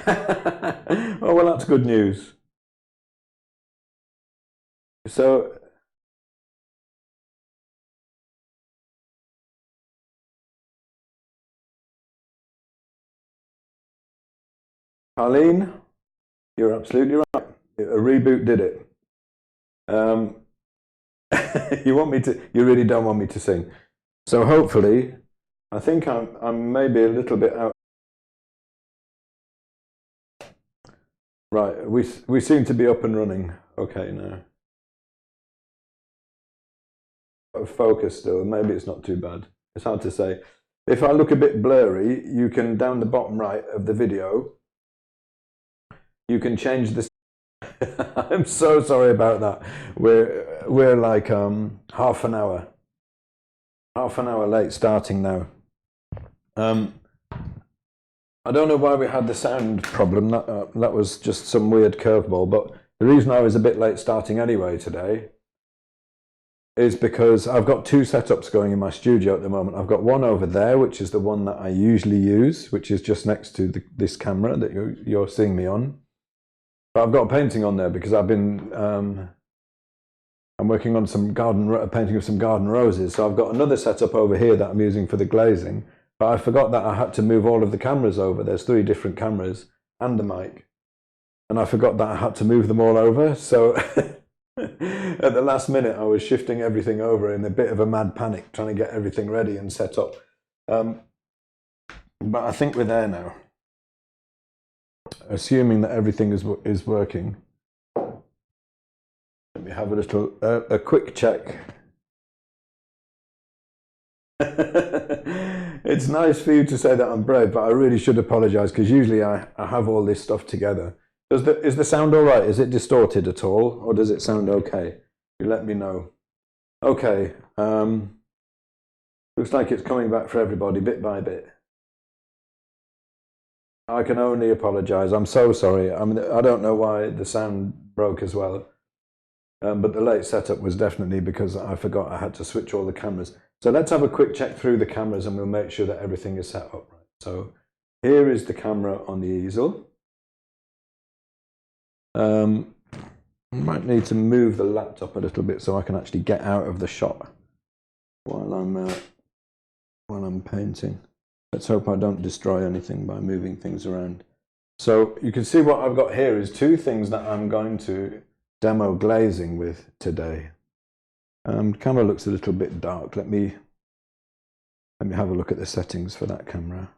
Oh, well, that's good news. So, Arlene, you're absolutely right. A reboot did it. Um, you want me to? You really don't want me to sing. So hopefully, I think I'm maybe a little bit out. Right, we seem to be up and running. Okay, now focus still. Maybe it's not too bad. It's hard to say. If I look a bit blurry, you can down the bottom right of the video. You can change the. I'm so sorry about that. We're like half an hour late starting now. I don't know why we had the sound problem. That was just some weird curveball. But the reason I was a bit late starting anyway today is because I've got two setups going in my studio at the moment. I've got one over there, which is the one that I usually use, which is just next to this camera that you're seeing me on. But I've got a painting on there because I've been I'm working on a painting of some garden roses. So I've got another setup over here that I'm using for the glazing. But I forgot that I had to move all of the cameras over. There's 3 different cameras and the mic. And I forgot that I had to move them all over. So at the last minute, I was shifting everything over in a bit of a mad panic, trying to get everything ready and set up. But I think we're there now. Assuming that everything is working. Let me have a quick check. It's nice for you to say that I'm brave, but I really should apologise because usually I have all this stuff together. Is the sound all right? Is it distorted at all, or does it sound okay? You let me know. Okay. Looks like it's coming back for everybody bit by bit. I can only apologise. I'm so sorry. I mean, I don't know why the sound broke as well. But the late setup was definitely because I forgot I had to switch all the cameras. So let's have a quick check through the cameras and we'll make sure that everything is set up right. So here is the camera on the easel. I might need to move the laptop a little bit so I can actually get out of the shot while I'm painting. Let's hope I don't destroy anything by moving things around. So you can see what I've got here is 2 things that I'm going to demo glazing with today. The camera looks a little bit dark. Let me have a look at the settings for that camera.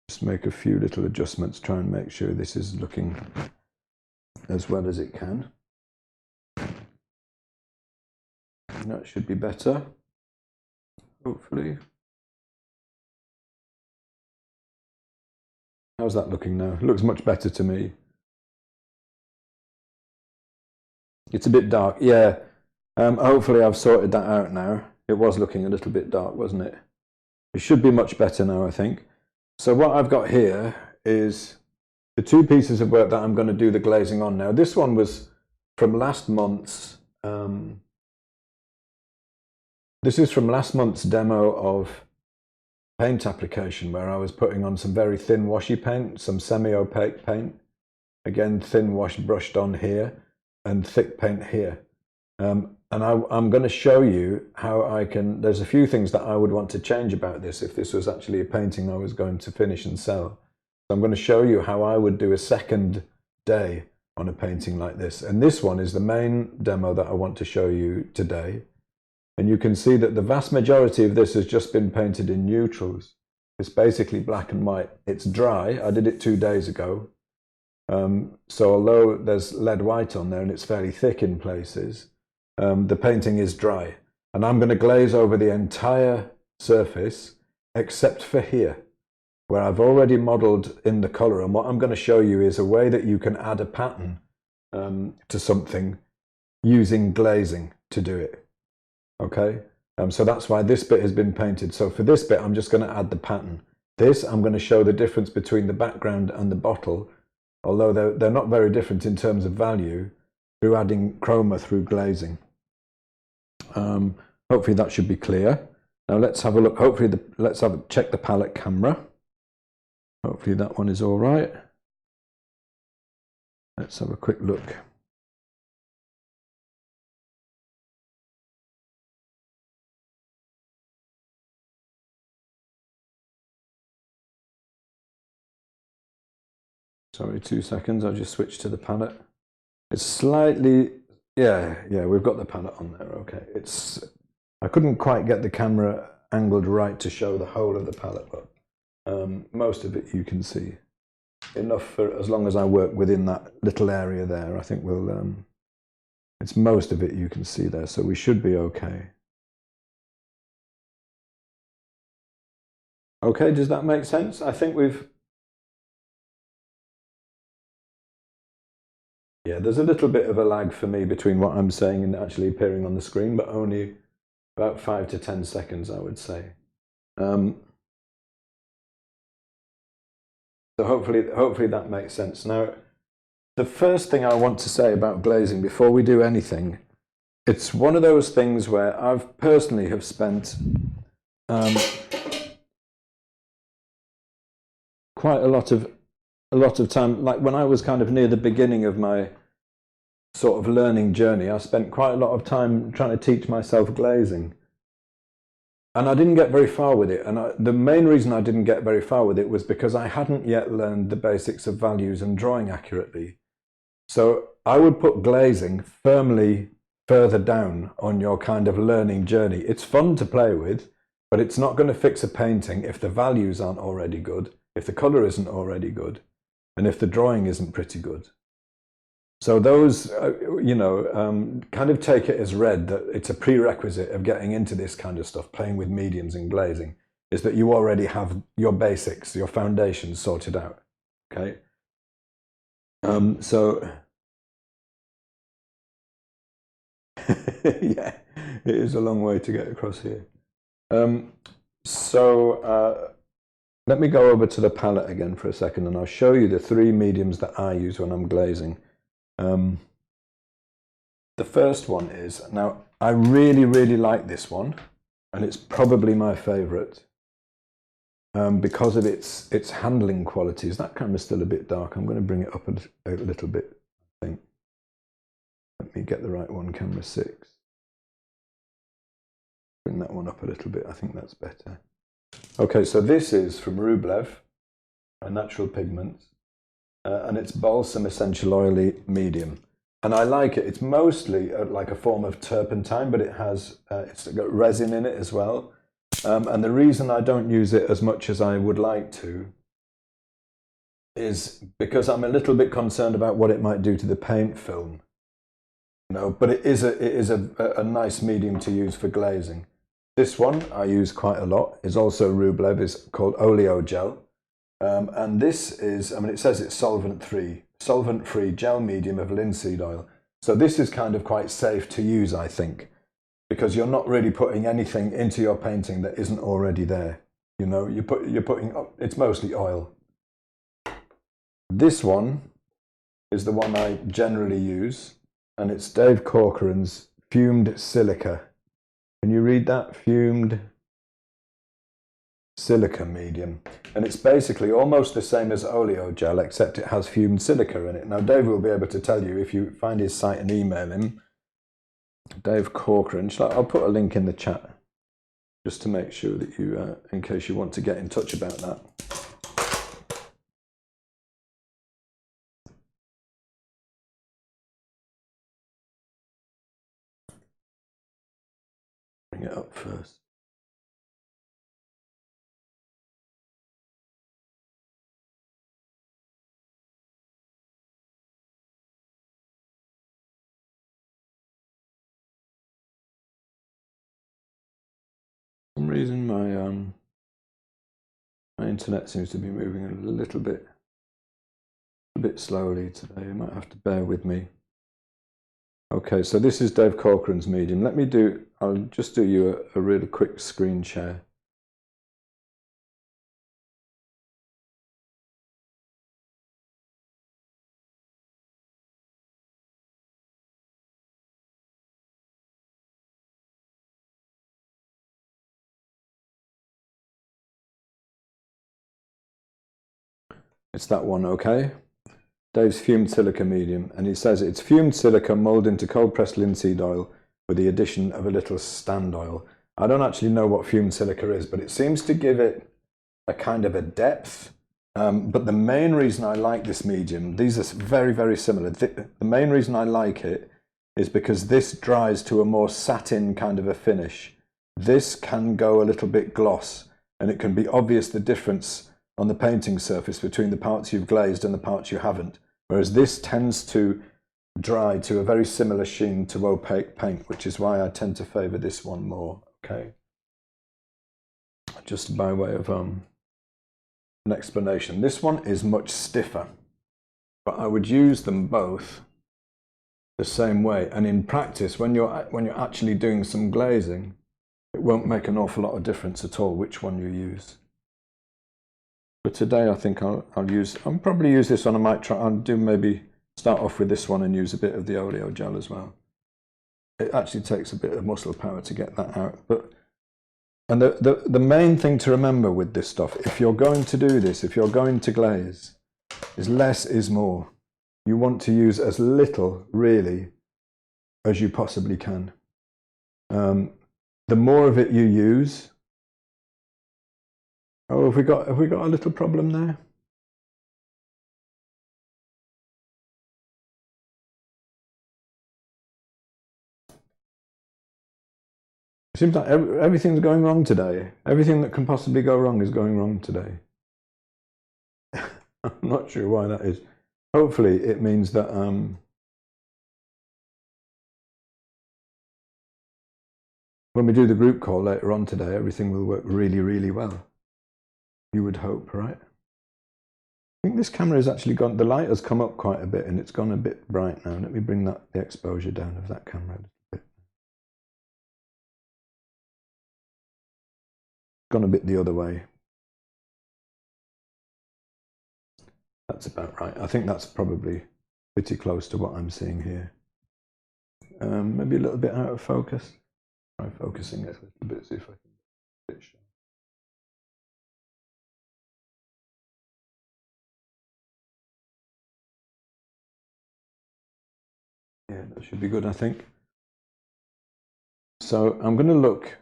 Just make a few little adjustments, try and make sure this is looking as well as it can. That should be better, hopefully. How's that looking now? It looks much better to me. It's a bit dark, yeah. Hopefully I've sorted that out now. It was looking a little bit dark, wasn't it? It should be much better now, I think. So what I've got here is the 2 pieces of work that I'm going to do the glazing on now. This one was from last month's. This is from last month's demo of paint application where I was putting on some very thin washy paint, some semi-opaque paint. Again, thin wash brushed on here and thick paint here. And I'm going to show you how I can, there's a few things that I would want to change about this if this was actually a painting I was going to finish and sell. So I'm going to show you how I would do a second day on a painting like this. And this one is the main demo that I want to show you today. And you can see that the vast majority of this has just been painted in neutrals. It's basically black and white. It's dry. I did it 2 days ago. So although there's lead white on there and it's fairly thick in places, the painting is dry. And I'm going to glaze over the entire surface except for here, where I've already modelled in the colour. And what I'm going to show you is a way that you can add a pattern to something using glazing to do it. Okay, so that's why this bit has been painted. So for this bit, I'm just going to add the pattern. This, I'm going to show the difference between the background and the bottle, although they're not very different in terms of value, through adding chroma through glazing. Hopefully that should be clear. Now let's have a look. Hopefully, let's check the palette camera. Hopefully that one is all right. Let's have a quick look. Sorry, 2 seconds. I'll just switch to the palette. It's slightly, yeah, we've got the palette on there. Okay, I couldn't quite get the camera angled right to show the whole of the palette, but most of it you can see. Enough for as long as I work within that little area there. I think it's most of it you can see there, so we should be okay. Okay, does that make sense? I think yeah, there's a little bit of a lag for me between what I'm saying and actually appearing on the screen, but only about 5 to 10 seconds, I would say. So hopefully that makes sense. Now, the first thing I want to say about glazing before we do anything, it's one of those things where I've personally have spent quite a lot of time, like when I was kind of near the beginning of my sort of learning journey, I spent quite a lot of time trying to teach myself glazing. And I didn't get very far with it. And the main reason I didn't get very far with it was because I hadn't yet learned the basics of values and drawing accurately. So I would put glazing firmly further down on your kind of learning journey. It's fun to play with, but it's not going to fix a painting if the values aren't already good, if the color isn't already good, and if the drawing isn't pretty good. So those, kind of take it as read that it's a prerequisite of getting into this kind of stuff, playing with mediums and glazing, is that you already have your basics, your foundations sorted out. Okay. So yeah, it is a long way to get across here. Let me go over to the palette again for a second, and I'll show you the 3 mediums that I use when I'm glazing. The first one is, now I really, really like this one, and it's probably my favorite because of its handling qualities. That camera's still a bit dark. I'm going to bring it up a little bit, I think. Let me get the right one, camera 6. Bring that one up a little bit. I think that's better. Okay, so this is from Rublev, a natural pigment, and it's balsam essential oily medium. And I like it. It's mostly like a form of turpentine, but it's got resin in it as well. And the reason I don't use it as much as I would like to is because I'm a little bit concerned about what it might do to the paint film. But it is a nice medium to use for glazing. This one I use quite a lot. Is also Rublev. It's called Oleo Gel. And this is, it says it's solvent-free gel medium of linseed oil. So this is kind of quite safe to use, I think, because you're not really putting anything into your painting that isn't already there. It's mostly oil. This one is the one I generally use, and it's Dave Corcoran's Fumed Silica. Can you read that? Fumed Silica medium. And it's basically almost the same as Oleo Gel, except it has fumed silica in it. Now, Dave will be able to tell you if you find his site and email him. Dave Corcoran. I'll put a link in the chat just to make sure that you, in case you want to get in touch about that. Bring it up first. For some reason my internet seems to be moving a little bit slowly today. You might have to bear with me. Okay, so this is Dave Corcoran's medium. I'll just do you a really quick screen share. It's that one, okay? Dave's fumed silica medium, and he says it's fumed silica mulled into cold pressed linseed oil with the addition of a little stand oil. I don't actually know what fumed silica is, but it seems to give it a kind of a depth. But the main reason I like this medium, these are very, very similar. The main reason I like it is because this dries to a more satin kind of a finish. This can go a little bit gloss, and it can be obvious the difference on the painting surface between the parts you've glazed and the parts you haven't. Whereas this tends to dry to a very similar sheen to opaque paint, which is why I tend to favour this one more. Okay, just by way of an explanation. This one is much stiffer, but I would use them both the same way. And in practice, when you're actually doing some glazing, it won't make an awful lot of difference at all which one you use. But today I think I'll probably use this one. I'll do maybe start off with this one and use a bit of the oleo gel as well. It actually takes a bit of muscle power to get that out. And the main thing to remember with this stuff, if you're going to do this, if you're going to glaze, is less is more. You want to use as little, really, as you possibly can. The more of it you use... Oh, have we got a little problem there? It seems like everything's going wrong today. Everything that can possibly go wrong is going wrong today. I'm not sure why that is. Hopefully it means that when we do the group call later on today, everything will work really, really well. You would hope, right? I think this camera has actually gone, the light has come up quite a bit and it's gone a bit bright now. Let me bring the exposure down of that camera a little bit. Gone a bit the other way. That's about right. I think that's probably pretty close to what I'm seeing here. Maybe a little bit out of focus. Try focusing it a little bit, see if I can get a bit sharp. Yeah, that should be good, I think. So I'm going to look.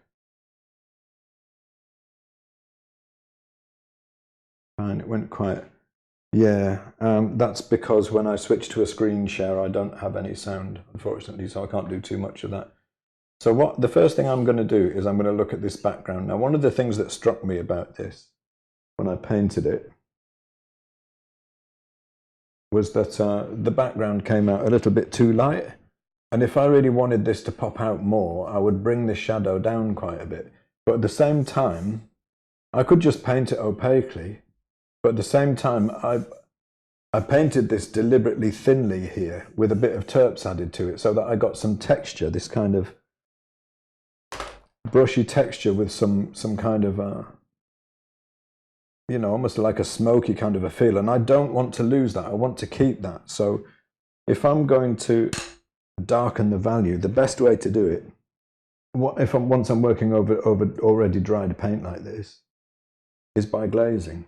Fine, it went quiet. Yeah, that's because when I switch to a screen share, I don't have any sound, unfortunately, so I can't do too much of that. So the first thing I'm going to do is I'm going to look at this background. Now, one of the things that struck me about this when I painted it was that the background came out a little bit too light. And if I really wanted this to pop out more, I would bring the shadow down quite a bit. But at the same time, I could just paint it opaquely. But at the same time, I painted this deliberately thinly here with a bit of terps added to it so that I got some texture, this kind of brushy texture with some kind of, you know, almost like a smoky kind of a feel. And I don't want to lose that. I want to keep that. So if I'm going to darken the value, the best way to do it, once I'm working over already dried paint like this, is by glazing.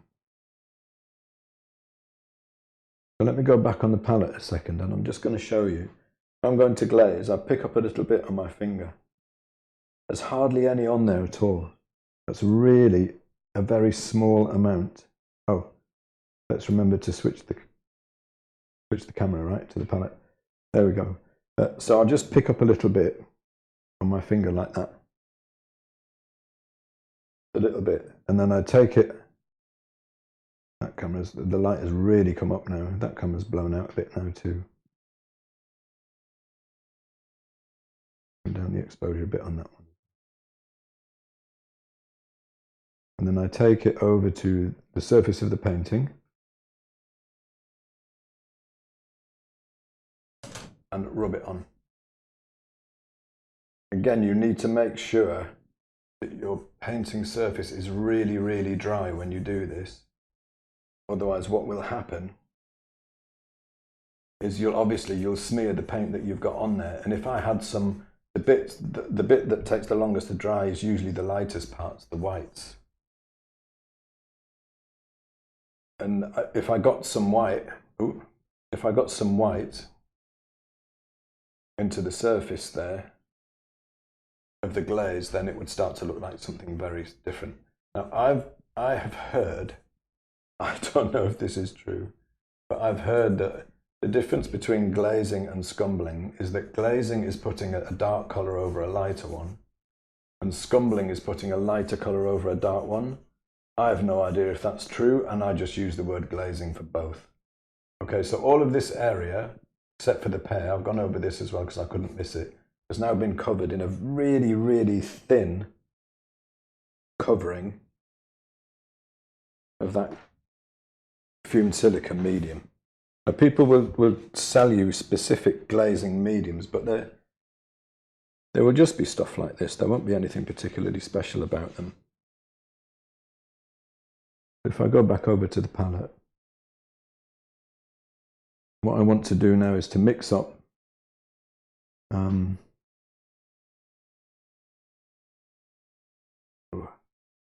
So let me go back on the palette a second, and I'm just going to show you. I'm going to glaze. I pick up a little bit on my finger. There's hardly any on there at all. That's really a very small amount. Oh, let's remember to switch the camera right to the palette. There we go. So I'll just pick up a little bit on my finger like that. A little bit. And then I take it. That the light has really come up now. That camera's blown out a bit now too. Bring down the exposure a bit on that one. And then I take it over to the surface of the painting. And rub it on. Again, you need to make sure that your painting surface is really, really dry when you do this. Otherwise, what will happen is you'll smear the paint that you've got on there. And if I had the bit that takes the longest to dry is usually the lightest parts, the whites. And if I got some white, into the surface there of the glaze, then it would start to look like something very different. Now I have heard, I don't know if this is true, but I've heard that the difference between glazing and scumbling is that glazing is putting a dark color over a lighter one, and scumbling is putting a lighter color over a dark one. I have no idea if that's true, and I just use the word glazing for both. Okay, so all of this area, except for the pear, I've gone over this as well because I couldn't miss it, has now been covered in a really, really thin covering of that fumed silica medium. Now, people will sell you specific glazing mediums, but there will just be stuff like this. There won't be anything particularly special about them. If I go back over to the palette, what I want to do now is to mix up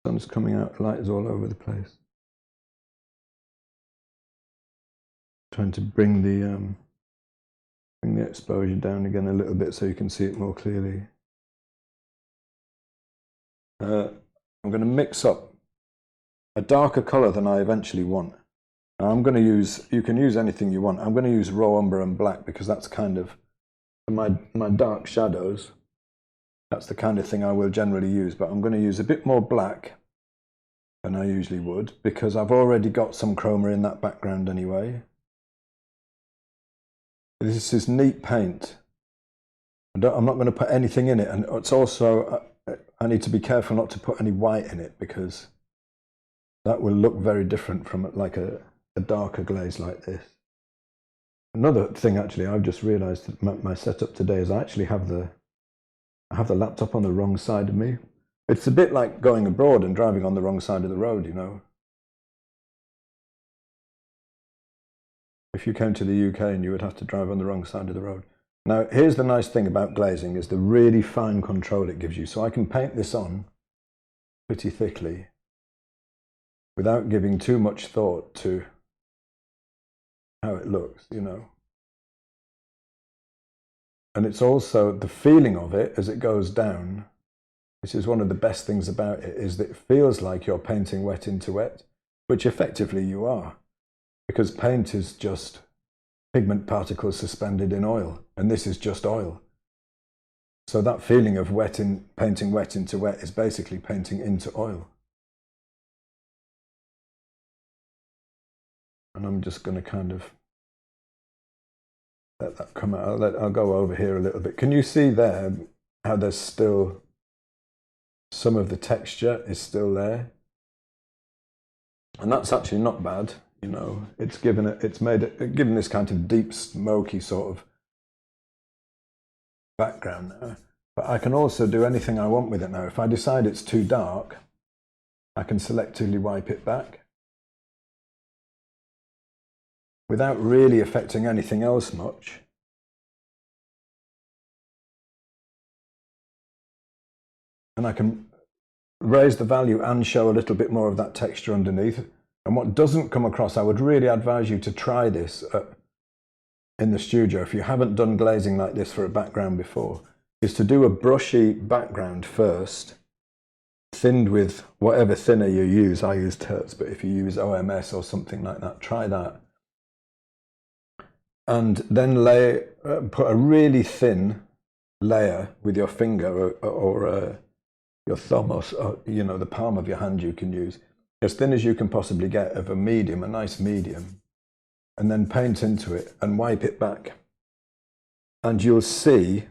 sun's coming out, light is all over the place. Trying to bring the exposure down again a little bit so you can see it more clearly. I'm going to mix up a darker color than I eventually want. Now I'm going to use, you can use anything you want. I'm going to use raw umber and black because that's kind of, my dark shadows, that's the kind of thing I will generally use, but I'm going to use a bit more black than I usually would because I've already got some chroma in that background anyway. This is neat paint. I'm not going to put anything in it, and it's also, I need to be careful not to put any white in it because that will look very different from like a darker glaze like this. Another thing, actually, I've just realized that my setup today is I actually have the laptop on the wrong side of me. It's a bit like going abroad and driving on the wrong side of the road, you know. If you came to the UK and you would have to drive on the wrong side of the road. Now, here's the nice thing about glazing is the really fine control it gives you. So I can paint this on pretty thickly without giving too much thought to how it looks, you know. And it's also the feeling of it as it goes down. This is one of the best things about it, is that it feels like you're painting wet into wet, which effectively you are. Because paint is just pigment particles suspended in oil, and this is just oil. So that feeling of painting wet into wet is basically painting into oil. And I'm just going to kind of let that come out. I'll go over here a little bit. Can you see there how there's still some of the texture is still there? And that's actually not bad. You know, it's given this kind of deep, smoky sort of background there. But I can also do anything I want with it now. If I decide it's too dark, I can selectively wipe it back without really affecting anything else much. And I can raise the value and show a little bit more of that texture underneath. And what doesn't come across, I would really advise you to try this in the studio, if you haven't done glazing like this for a background before, is to do a brushy background first, thinned with whatever thinner you use. I use Terps, but if you use OMS or something like that, try that. And then put a really thin layer with your finger or your thumb, or you know, the palm of your hand you can use, as thin as you can possibly get of a medium, a nice medium, and then paint into it and wipe it back. And you'll see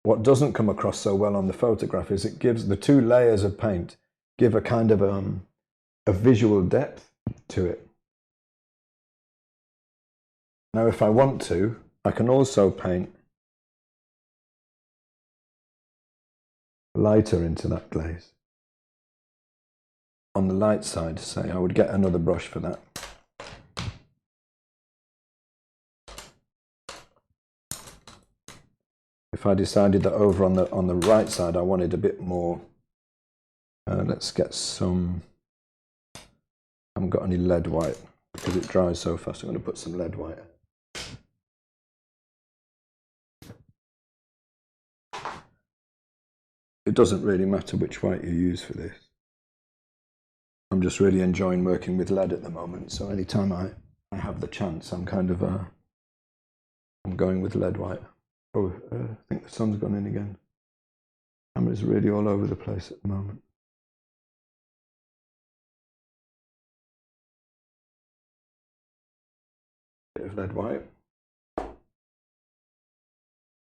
what doesn't come across so well on the photograph is it gives the two layers of paint give a kind of a visual depth to it. Now, if I want to, I can also paint lighter into that glaze. On the light side, say, I would get another brush for that. If I decided that over on the right side I wanted a bit more, let's get some, I haven't got any lead white. because it dries so fast. I'm going to put some lead white. It doesn't really matter which white you use for this. I'm just really enjoying working with lead at the moment, so anytime I have the chance, I'm kind of I'm going with lead white. Oh, I think the sun's gone in again. The camera's really all over the place at the moment. Bit of lead white.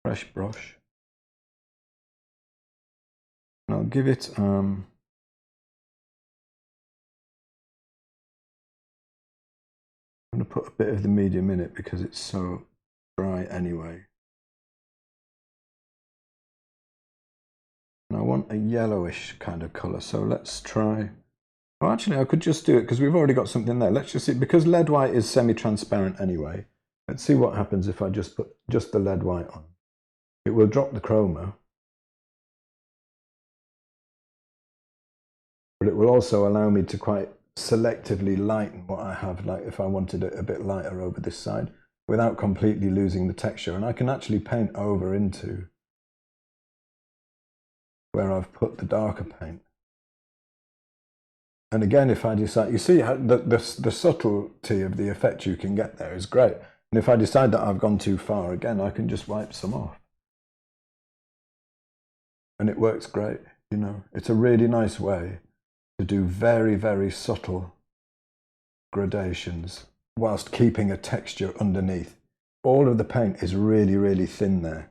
Fresh brush. And I'll give it I'm going to put a bit of the medium in it because it's so dry anyway. And I want a yellowish kind of colour, so let's try. Oh, actually, I could just do it because we've already got something there. Let's just see, because lead white is semi-transparent anyway. Let's see what happens if I just put just the lead white on. It will drop the chroma, but it will also allow me to quite selectively lighten what I have, like if I wanted it a bit lighter over this side, without completely losing the texture. And I can actually paint over into where I've put the darker paint. And again, if I decide, you see how the subtlety of the effect you can get there is great. And if I decide that I've gone too far, again, I can just wipe some off. And it works great, you know. It's a really nice way to do very, very subtle gradations whilst keeping a texture underneath. All of the paint is really, really thin there.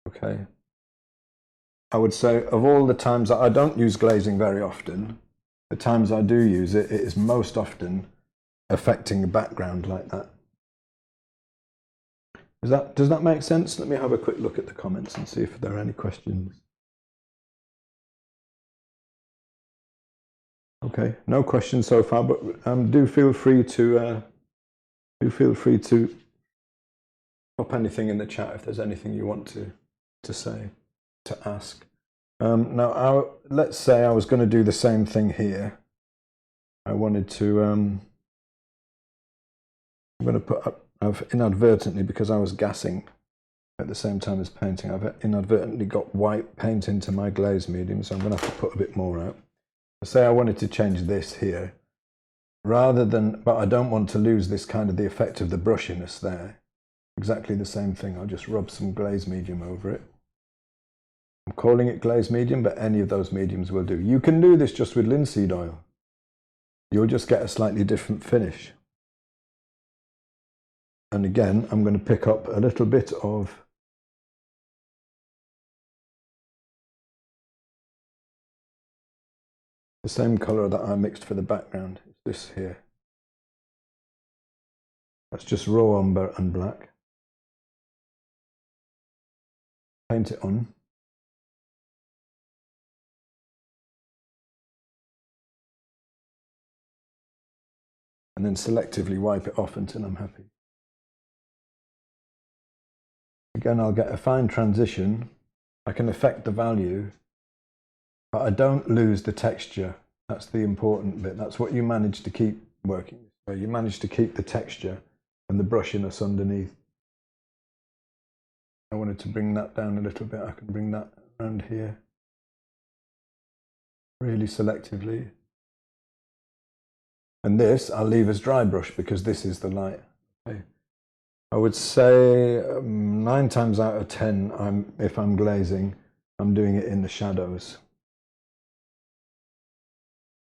Okay. I would say of all the times that I don't use glazing very often, the times I do use it, it is most often affecting the background like that. Does that make sense? Let me have a quick look at the comments and see if there are any questions. Okay, no questions so far, but do feel free to pop anything in the chat if there's anything you want to say, to ask. Now, let's say I was going to do the same thing here. I wanted to. I'm going to put up. I've inadvertently, because I was gassing at the same time as painting, I've inadvertently got white paint into my glaze medium, so I'm going to have to put a bit more out. Say I wanted to change this here, rather than, but I don't want to lose this kind of the effect of the brushiness there. Exactly the same thing. I'll just rub some glaze medium over it. I'm calling it glaze medium, but any of those mediums will do. You can do this just with linseed oil. You'll just get a slightly different finish. And again, I'm going to pick up a little bit of the same colour that I mixed for the background. It's this here. That's just raw umber and black. Paint it on. And then selectively wipe it off until I'm happy. Again, I'll get a fine transition. I can affect the value, but I don't lose the texture. That's the important bit. That's what you manage to keep working. So you manage to keep the texture and the brushiness underneath. I wanted to bring that down a little bit. I can bring that around here really selectively. And this I'll leave as dry brush because this is the light. Okay. I would say 9 times out of 10, if I'm glazing, I'm doing it in the shadows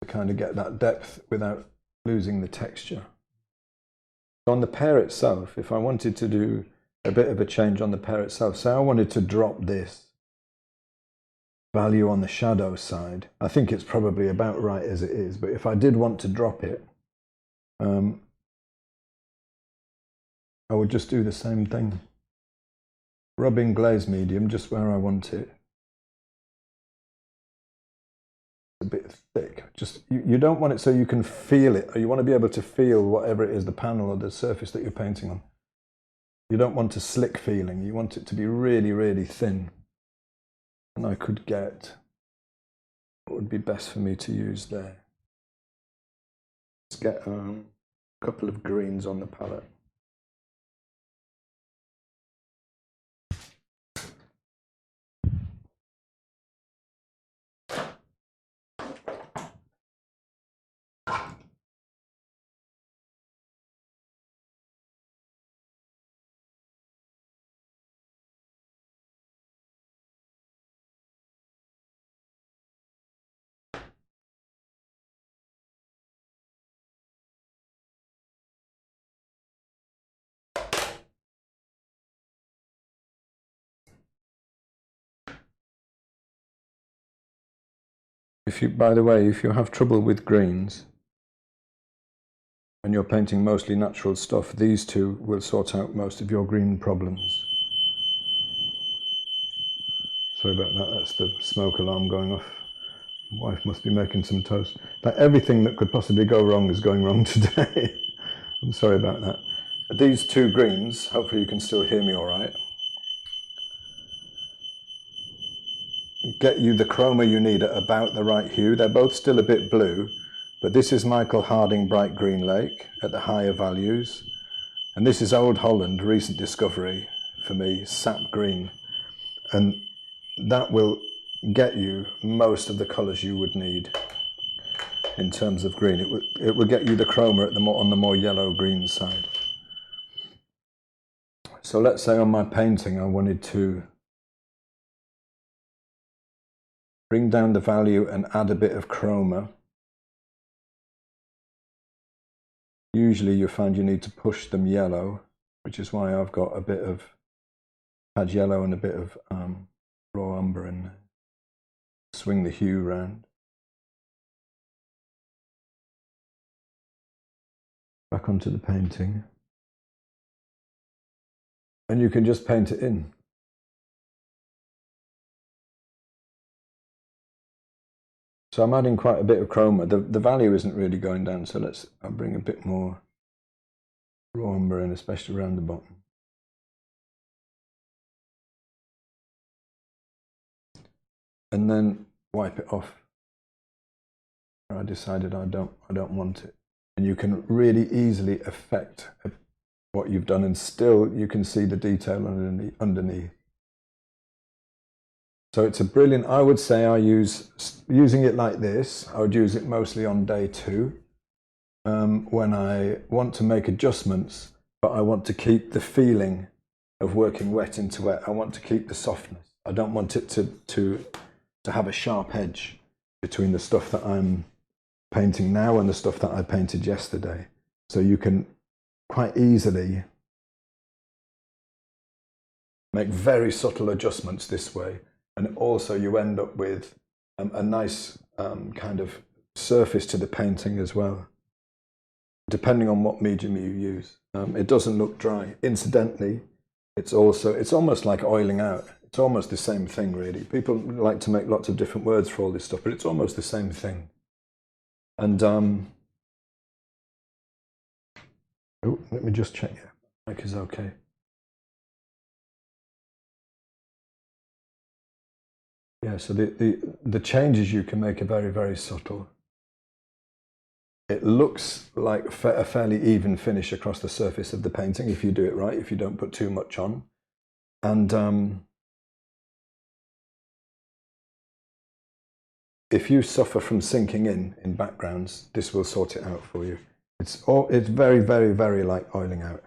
to kind of get that depth without losing the texture. On the pear itself, if I wanted to do a bit of a change on the pear itself, say I wanted to drop this value on the shadow side, I think it's probably about right as it is, but if I did want to drop it, I would just do the same thing. Rubbing glaze medium just where I want it. A bit thick. Just you don't want it so you can feel it, or you want to be able to feel whatever it is, the panel or the surface that you're painting on. You don't want a slick feeling. You want it to be really, really thin. And I could get what would be best for me to use there. Let's get a couple of greens on the palette. By the way, if you have trouble with greens and you're painting mostly natural stuff, these two will sort out most of your green problems. Sorry about that, that's the smoke alarm going off. My wife must be making some toast. Like everything that could possibly go wrong is going wrong today. I'm sorry about that. These two greens, hopefully you can still hear me all right, get you the chroma you need at about the right hue. They're both still a bit blue, but this is Michael Harding Bright Green Lake at the higher values. And this is Old Holland, recent discovery for me, sap green. And that will get you most of the colours you would need in terms of green. It will get you the chroma on the more yellow-green side. So let's say on my painting I wanted to bring down the value and add a bit of chroma. Usually you find you need to push them yellow, which is why I've got a bit of had yellow and a bit of raw umber in there. Swing the hue round. Back onto the painting. And you can just paint it in. So I'm adding quite a bit of chroma. The value isn't really going down, so I'll bring a bit more raw umber in, especially around the bottom. And then wipe it off. I decided I don't want it. And you can really easily affect what you've done, and still you can see the detail underneath. So it's a brilliant, I would say using it like this, I would use it mostly on day 2, when I want to make adjustments, but I want to keep the feeling of working wet into wet. I want to keep the softness. I don't want it to have a sharp edge between the stuff that I'm painting now and the stuff that I painted yesterday. So you can quite easily make very subtle adjustments this way. And also you end up with a nice kind of surface to the painting as well, depending on what medium you use. It doesn't look dry. Incidentally, it's almost like oiling out. It's almost the same thing, really. People like to make lots of different words for all this stuff, but it's almost the same thing. And oh, let me just check here. Mic is okay. Yeah, so the changes you can make are very, very subtle. It looks like a fairly even finish across the surface of the painting if you do it right, if you don't put too much on. And if you suffer from sinking in backgrounds, this will sort it out for you. It's very, very, very like oiling out.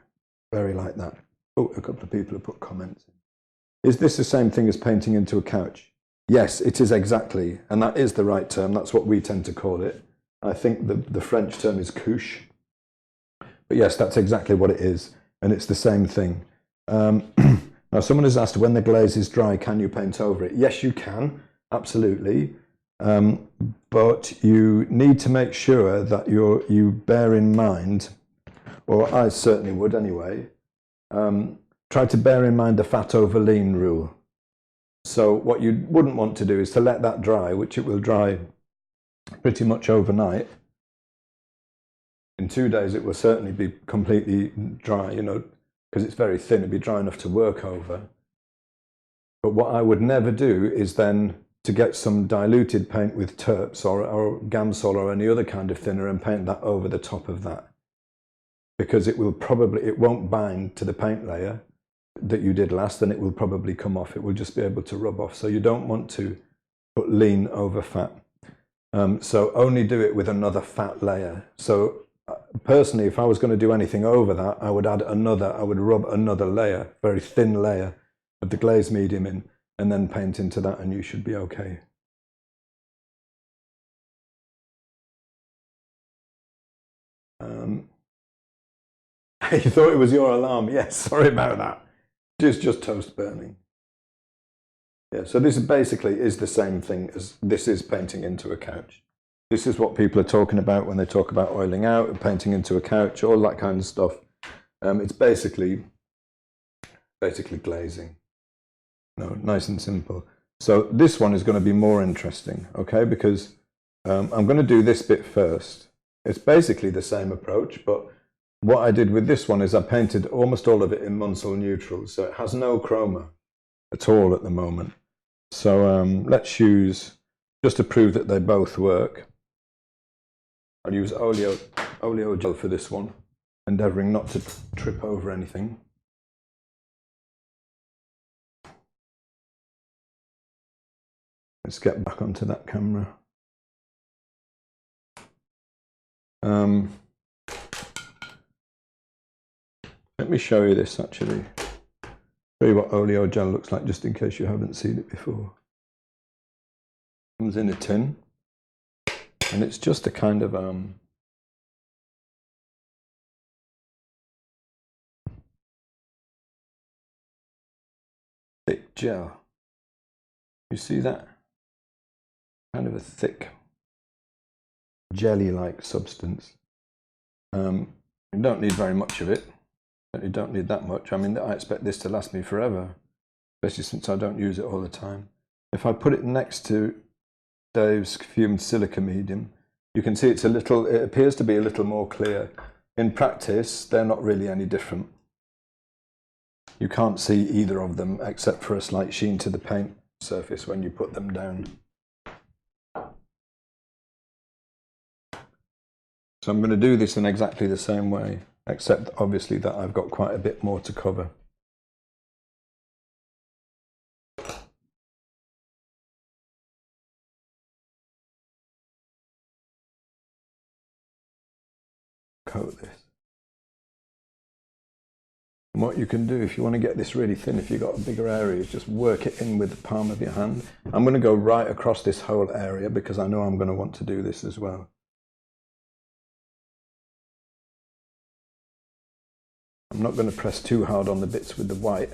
Very like that. Oh, a couple of people have put comments in. Is this the same thing as painting into a couch? Yes, it is exactly, and that is the right term. That's what we tend to call it. I think the French term is couche. But yes, that's exactly what it is, and it's the same thing. Now, someone has asked, when the glaze is dry, can you paint over it? Yes, you can, absolutely. But you need to make sure that you bear in mind, or I certainly would anyway, try to bear in mind the fat over lean rule. So what you wouldn't want to do is to let that dry, which it will dry pretty much overnight. In 2 days it will certainly be completely dry, you know, because it's very thin, it'd be dry enough to work over. But what I would never do is then to get some diluted paint with terps or Gamsol or any other kind of thinner and paint that over the top of that. because it won't bind to the paint layer that you did last, and it will probably come off. It will just be able to rub off. So you don't want to put lean over fat. So only do it with another fat layer. So personally, if I was going to do anything over that, I would rub another layer, very thin layer of the glaze medium in, and then paint into that, and you should be okay. You thought it was your alarm? Yes, sorry about that. Just toast burning. Yeah, so this basically is the same thing as this is painting into a couch. This is what people are talking about when they talk about oiling out and painting into a couch, all that kind of stuff. It's basically glazing. No, nice and simple. So this one is going to be more interesting, okay? Because I'm going to do this bit first. It's basically the same approach, but what I did with this one is I painted almost all of it in Munsell neutral, so it has no chroma at all at the moment. So let's use, just to prove that they both work, I'll use oleo gel for this one, endeavouring not to trip over anything. Let's get back onto that camera. Let me show you this actually. Show you what oleo gel looks like, just in case you haven't seen it before. It comes in a tin, and it's just a kind of thick gel. You see that? Kind of a thick jelly-like substance. You don't need very much of it. You don't need that much. I mean, I expect this to last me forever, especially since I don't use it all the time. If I put it next to Dave's fumed silica medium, you can see it appears to be a little more clear. In practice, they're not really any different. You can't see either of them except for a slight sheen to the paint surface when you put them down. So I'm going to do this in exactly the same way, except obviously that I've got quite a bit more to cover. Coat this. And what you can do if you want to get this really thin, if you've got a bigger area, is just work it in with the palm of your hand. I'm going to go right across this whole area because I know I'm going to want to do this as well. I'm not going to press too hard on the bits with the white.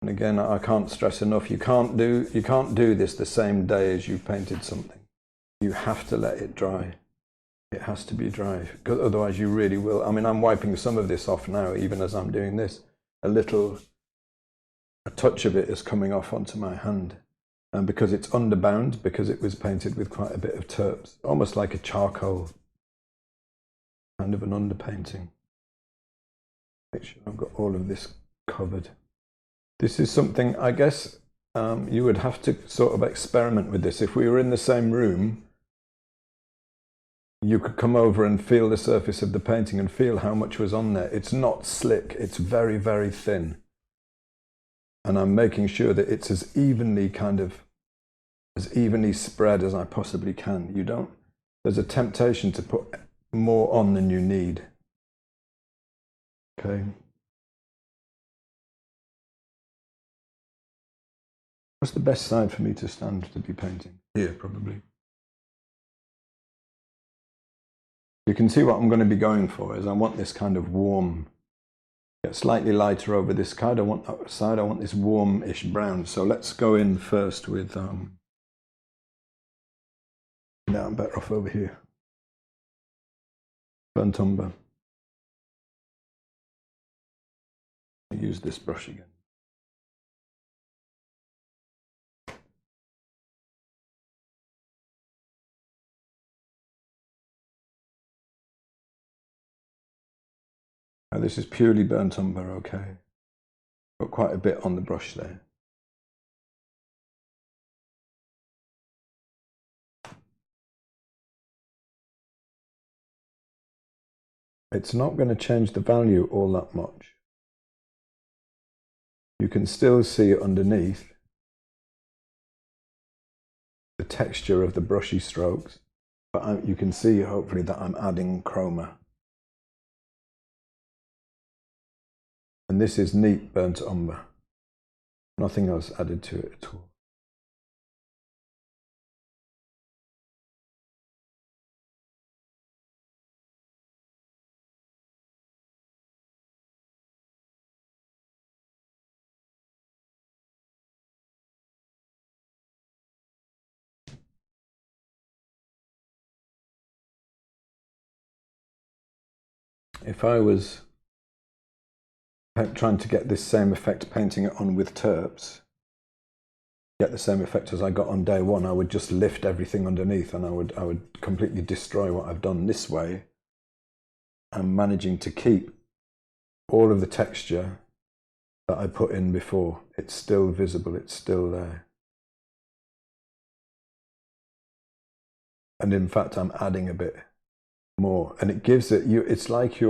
And again, I can't stress enough, you can't do this the same day as you've painted something. You have to let it dry. It has to be dry, because otherwise you really will. I mean, I'm wiping some of this off now, even as I'm doing this. A touch of it is coming off onto my hand. And because it's underbound, because it was painted with quite a bit of terps, almost like a charcoal, kind of an underpainting. Make sure I've got all of this covered. This is something, I guess, you would have to sort of experiment with this. If we were in the same room, you could come over and feel the surface of the painting and feel how much was on there. It's not slick, it's very, very thin. And I'm making sure that it's as evenly spread as I possibly can. There's a temptation to put more on than you need. Okay. What's the best side for me to stand to be painting? Here, probably. You can see what I'm going to be going for is I want this kind of warm, get slightly lighter over this side. I want this warm-ish brown. So let's go in first with, no, I'm better off over here. Burnt umber. I'll use this brush again. Now this is purely burnt umber, okay. Got quite a bit on the brush there. it's not going to change the value all that much. You can still see underneath the texture of the brushy strokes, but you can see hopefully that I'm adding chroma. And this is neat burnt umber. Nothing else added to it at all. If I was trying to get this same effect painting it on with terps, get the same effect as I got on day one, I would just lift everything underneath and I would completely destroy what I've done. This way I'm managing to keep all of the texture that I put in before. It's still visible, it's still there. And in fact I'm adding a bit more, and it gives it, it's like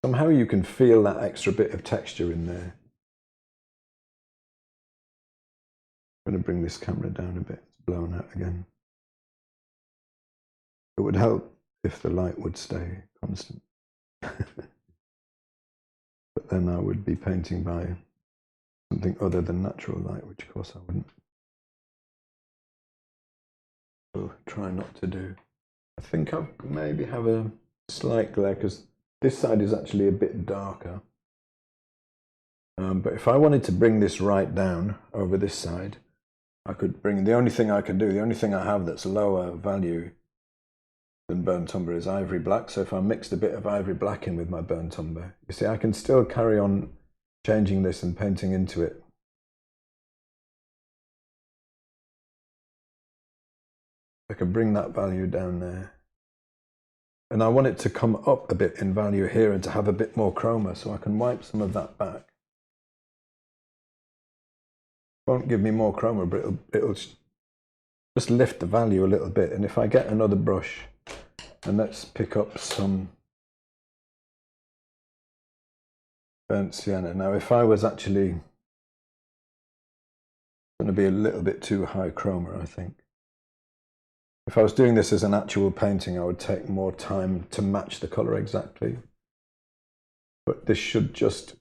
somehow you can feel that extra bit of texture in there. I'm going to bring this camera down a bit, it's blown out again. It would help if the light would stay constant. But then I would be painting by something other than natural light, which of course I wouldn't. So try not to do. I think I maybe have a slight glare because this side is actually a bit darker. But if I wanted to bring this right down over this side, I could bring, the only thing I have that's lower value than burnt umber is ivory black. So if I mixed a bit of ivory black in with my burnt umber, you see I can still carry on changing this and painting into it. I can bring that value down there. And I want it to come up a bit in value here and to have a bit more chroma, so I can wipe some of that back. Won't give me more chroma, but it'll just lift the value a little bit. And if I get another brush, and let's pick up some burnt sienna. Now if I was actually going to be a little bit too high chroma, I think. If I was doing this as an actual painting, I would take more time to match the colour exactly. But this should just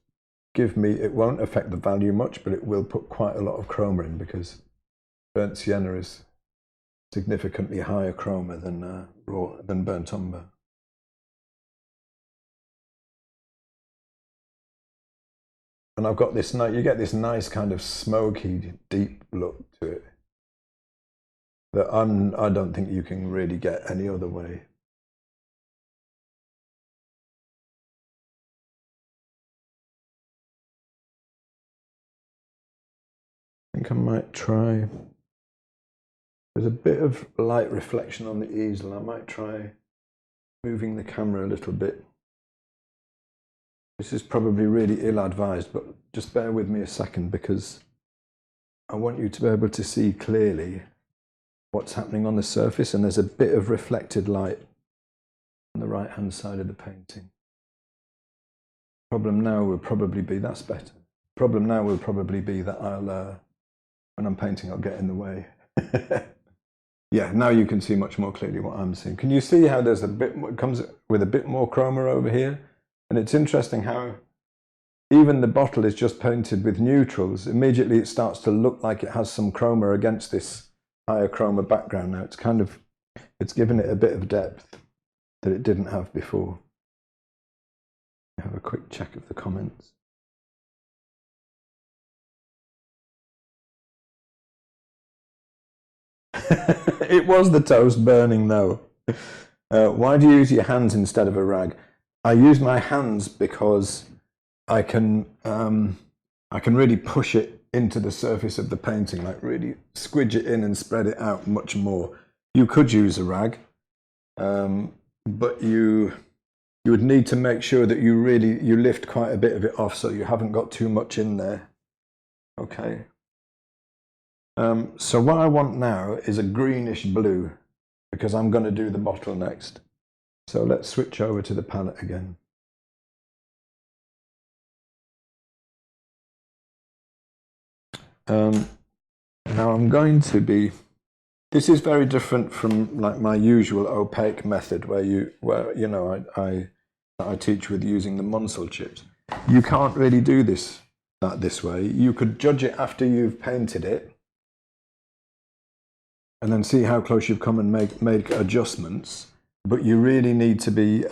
give me, it won't affect the value much, but it will put quite a lot of chroma in because burnt sienna is significantly higher chroma than burnt umber. And I've got this, you get this nice kind of smoky, deep look to it that I don't think you can really get any other way. I think I might try, there's a bit of light reflection on the easel. I might try moving the camera a little bit. This is probably really ill-advised, but just bear with me a second because I want you to be able to see clearly what's happening on the surface, and there's a bit of reflected light on the right-hand side of the painting. Problem now will probably be, that's better. Problem now will probably be that when I'm painting, I'll get in the way. Yeah, now you can see much more clearly what I'm seeing. Can you see how there's a bit more, it comes with a bit more chroma over here? And it's interesting how even the bottle is just painted with neutrals. Immediately it starts to look like it has some chroma against this higher chroma background now. It's kind of, it's given it a bit of depth that it didn't have before. Have a quick check of the comments. It was the toast burning though. Why do you use your hands instead of a rag? I use my hands because I can really push it into the surface of the painting, like really squidge it in and spread it out much more. You could use a rag, but you would need to make sure that you lift quite a bit of it off so you haven't got too much in there. Okay. So what I want now is a greenish blue because I'm going to do the bottle next. So let's switch over to the palette again. Now I'm going to be, this is very different from like my usual opaque method where you know I teach with using the Munsell chips. You can't really do that this way. You could judge it after you've painted it and then see how close you've come and make adjustments. But you really need to be,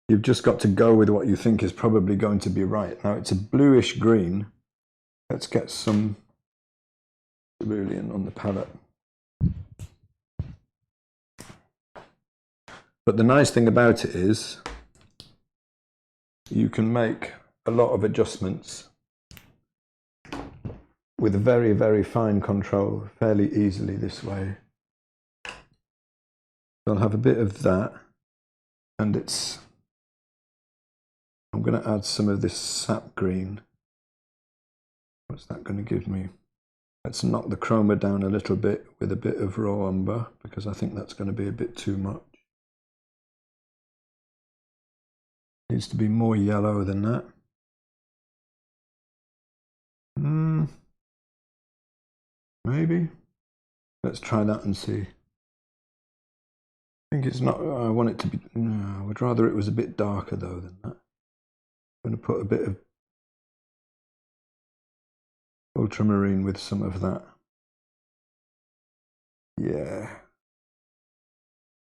you've just got to go with what you think is probably going to be right. Now it's a bluish green. Let's get some cerulean on the palette. But the nice thing about it is you can make a lot of adjustments with very, very fine control fairly easily this way. I'll have a bit of that, and I'm going to add some of this sap green. What's that going to give me? Let's knock the chroma down a little bit with a bit of raw umber, because I think that's going to be a bit too much. Needs to be more yellow than that. Maybe. Let's try that and see. I think it's not, I want it to be, no, I would rather it was a bit darker though than that. I'm going to put a bit of ultramarine with some of that. Yeah.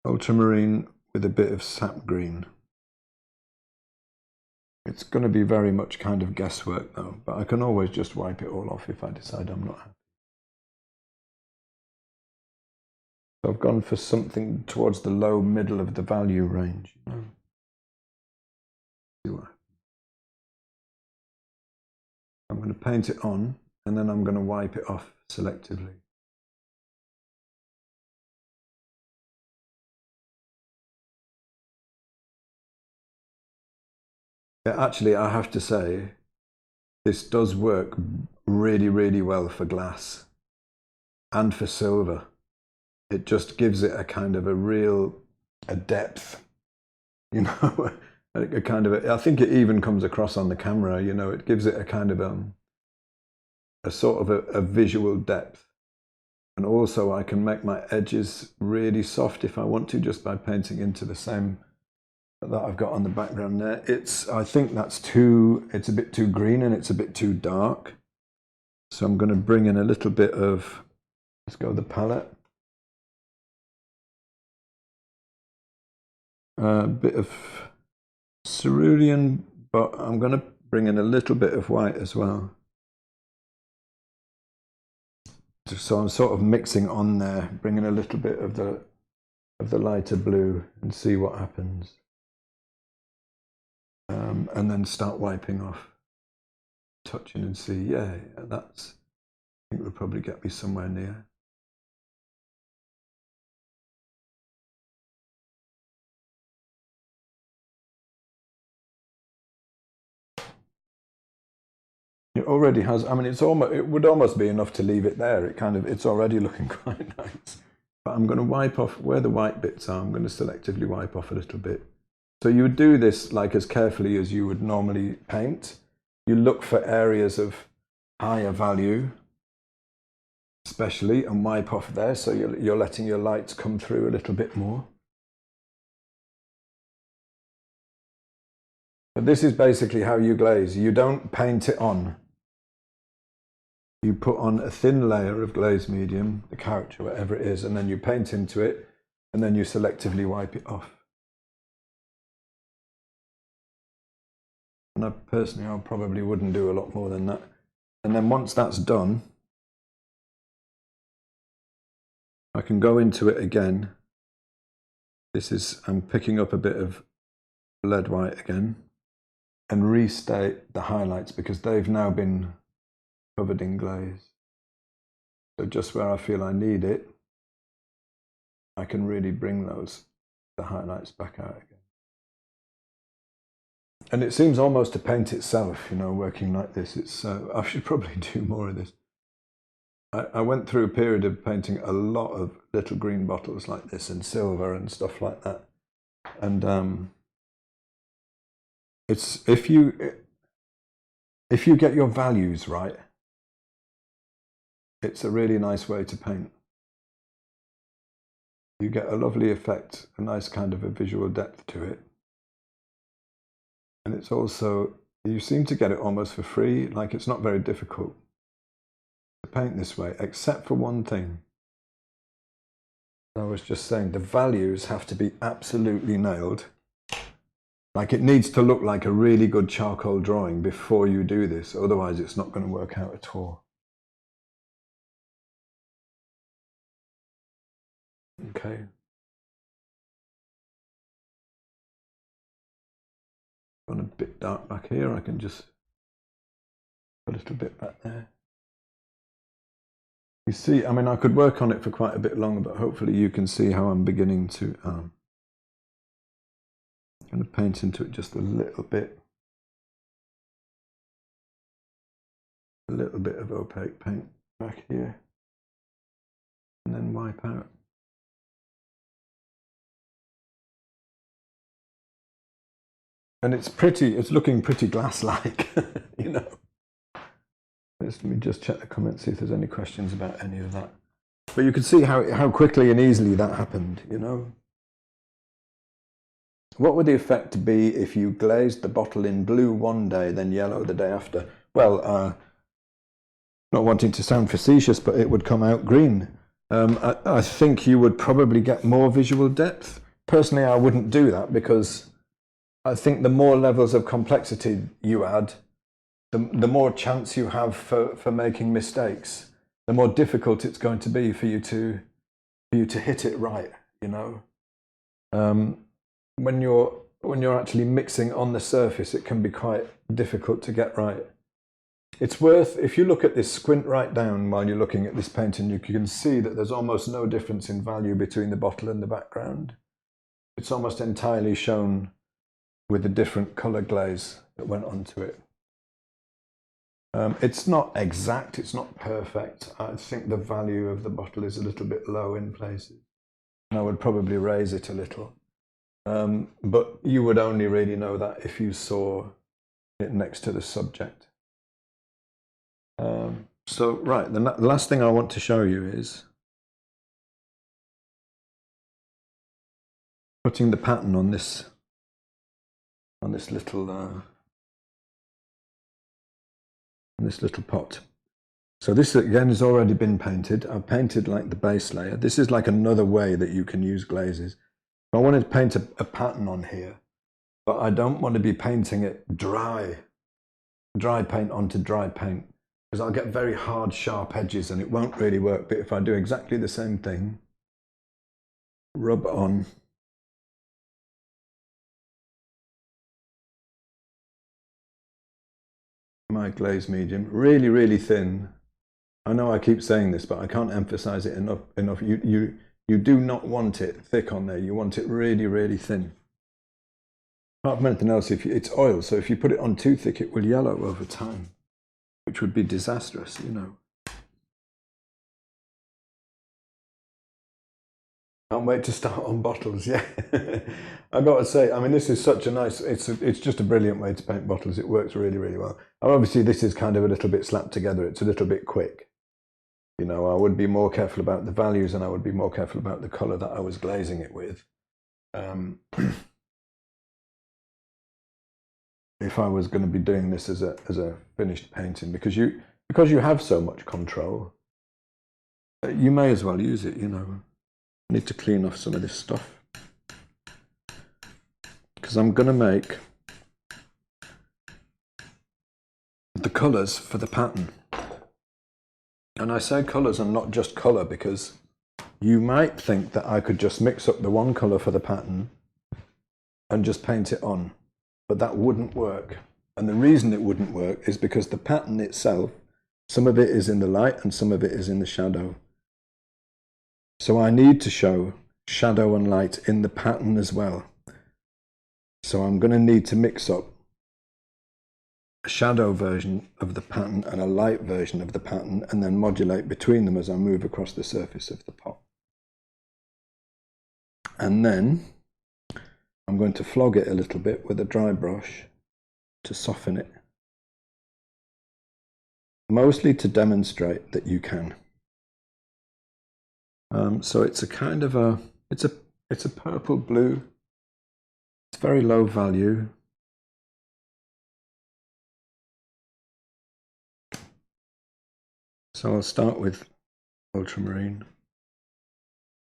Ultramarine with a bit of sap green. It's going to be very much kind of guesswork though, but I can always just wipe it all off if I decide I'm not happy. So I've gone for something towards the low middle of the value range. You know? I'm going to paint it on and then I'm going to wipe it off selectively. Yeah, actually, I have to say, this does work really, really well for glass and for silver. It just gives it a kind of a depth, you know, a kind of, I think it even comes across on the camera, you know, it gives it a kind of a sort of a visual depth. And also I can make my edges really soft if I want to, just by painting into the same that I've got on the background there. I think it's a bit too green and it's a bit too dark. So I'm going to bring in a little bit of, let's go with the palette. A bit of cerulean, but I'm going to bring in a little bit of white as well. So I'm sort of mixing on there, bringing a little bit of the lighter blue and see what happens. And then start wiping off, touching and see, yeah, I think we'll probably get me somewhere near. It already has, I mean, it would almost be enough to leave it there. It's already looking quite nice. But I'm going to wipe off where the white bits are. I'm going to selectively wipe off a little bit. So you would do this like as carefully as you would normally paint. You look for areas of higher value, especially, and wipe off there. So you're letting your lights come through a little bit more. But this is basically how you glaze. You don't paint it on. You put on a thin layer of glaze medium, the couch or whatever it is, and then you paint into it, and then you selectively wipe it off. And I probably wouldn't do a lot more than that. And then once that's done, I can go into it again. I'm picking up a bit of lead white again and restate the highlights because they've now been covered in glaze. So just where I feel I need it, I can really bring the highlights back out again. And it seems almost to paint itself, you know, working like this. I should probably do more of this. I went through a period of painting a lot of little green bottles like this and silver and stuff like that. And it's if you get your values right, it's a really nice way to paint. You get a lovely effect, a nice kind of a visual depth to it. And it's also, you seem to get it almost for free, like it's not very difficult to paint this way, except for one thing. I was just saying, the values have to be absolutely nailed. Like it needs to look like a really good charcoal drawing before you do this, otherwise it's not going to work out at all. Okay. Gone a bit dark back here, I can just put a little bit back there. You see, I mean, I could work on it for quite a bit longer, but hopefully you can see how I'm beginning to kind of paint into it just a little bit of opaque paint back here, and then wipe out. And it's pretty, it's looking pretty glass-like, you know. Let me just check the comments, see if there's any questions about any of that. But you can see how quickly and easily that happened, you know. What would the effect be if you glazed the bottle in blue one day, then yellow the day after? Well, not wanting to sound facetious, but it would come out green. I think you would probably get more visual depth. Personally, I wouldn't do that because I think the more levels of complexity you add, the more chance you have for making mistakes, the more difficult it's going to be for you to hit it right, you know. When you're actually mixing on the surface, it can be quite difficult to get right. It's worth, if you look at this, squint right down while you're looking at this painting, you can see that there's almost no difference in value between the bottle and the background. It's almost entirely shown with a different color glaze that went onto it. It's not exact, it's not perfect. I think the value of the bottle is a little bit low in places. And I would probably raise it a little. But you would only really know that if you saw it next to the subject. So, right, the last thing I want to show you is putting the pattern on this little pot. So this again has already been painted. I've painted like the base layer. This is like another way that you can use glazes. I wanted to paint a pattern on here, but I don't want to be painting it dry paint onto dry paint, because I'll get very hard, sharp edges and it won't really work. But if I do exactly the same thing, rub on my glaze medium, really, really thin. I know I keep saying this, but I can't emphasize it enough. You do not want it thick on there. You want it really, really thin. Apart from anything else, it's oil, so if you put it on too thick, it will yellow over time, which would be disastrous, you know. Can't wait to start on bottles, yeah. I've got to say, I mean, this is such a nice, it's just a brilliant way to paint bottles. It works really, really well. Obviously, this is kind of a little bit slapped together. It's a little bit quick. You know, I would be more careful about the values and I would be more careful about the color that I was glazing it with. If I was going to be doing this as a finished painting, because you have so much control, you may as well use it, you know. I need to clean off some of this stuff because I'm going to make the colors for the pattern. And I say colors and not just color because you might think that I could just mix up the one color for the pattern and just paint it on, but that wouldn't work. And the reason it wouldn't work is because the pattern itself, some of it is in the light and some of it is in the shadow. So I need to show shadow and light in the pattern as well. So I'm going to need to mix up a shadow version of the pattern and a light version of the pattern, and then modulate between them as I move across the surface of the pot. And then I'm going to flog it a little bit with a dry brush to soften it. Mostly to demonstrate that you can. So it's a kind of a, it's a purple blue. It's very low value. So I'll start with ultramarine.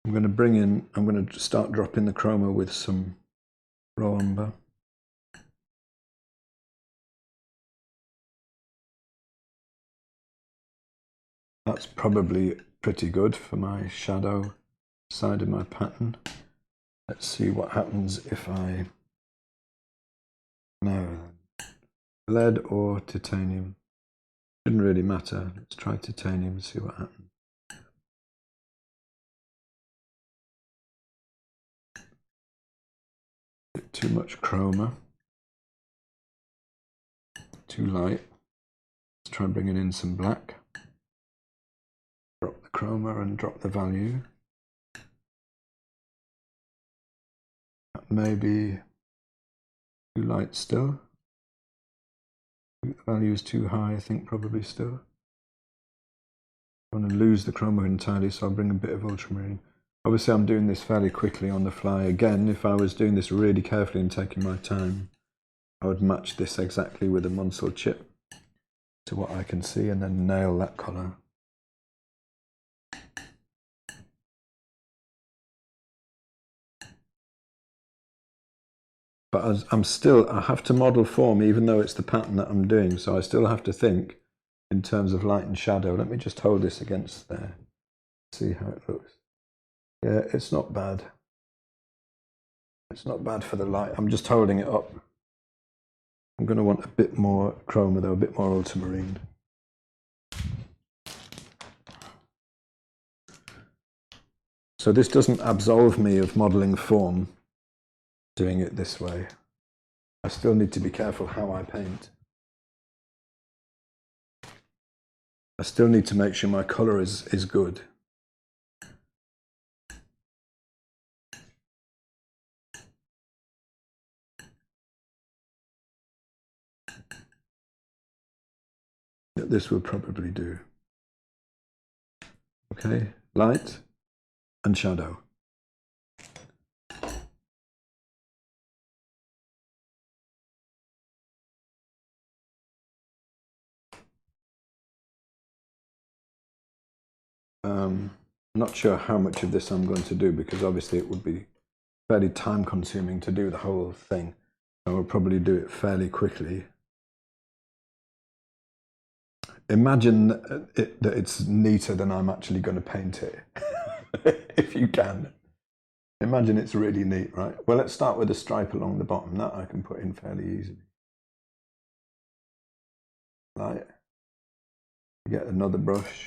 I'm going to start dropping the chroma with some raw umber. That's probably pretty good for my shadow side of my pattern. Let's see what happens if I... No, lead or titanium. Shouldn't really matter. Let's try titanium and see what happens. Bit too much chroma. Too light. Let's try bringing in some black. Drop the chroma and drop the value. That may be too light still. The value is too high, I think, probably still. I want to lose the chroma entirely, so I'll bring a bit of ultramarine. Obviously, I'm doing this fairly quickly on the fly. Again, if I was doing this really carefully and taking my time, I would match this exactly with a Munsell chip to what I can see and then nail that colour. But I have to model form even though it's the pattern that I'm doing, so I still have to think in terms of light and shadow. Let me just hold this against there, see how it looks. Yeah, it's not bad. It's not bad for the light. I'm just holding it up. I'm going to want a bit more chroma though, a bit more ultramarine. So this doesn't absolve me of modeling form, doing it this way. I still need to be careful how I paint. I still need to make sure my colour is good. This will probably do. Okay, light and shadow. I'm not sure how much of this I'm going to do because obviously it would be fairly time consuming to do the whole thing. I will probably do it fairly quickly. Imagine that it's neater than I'm actually going to paint it, if you can. Imagine it's really neat, right? Well, let's start with a stripe along the bottom. That I can put in fairly easily. Right. Get another brush.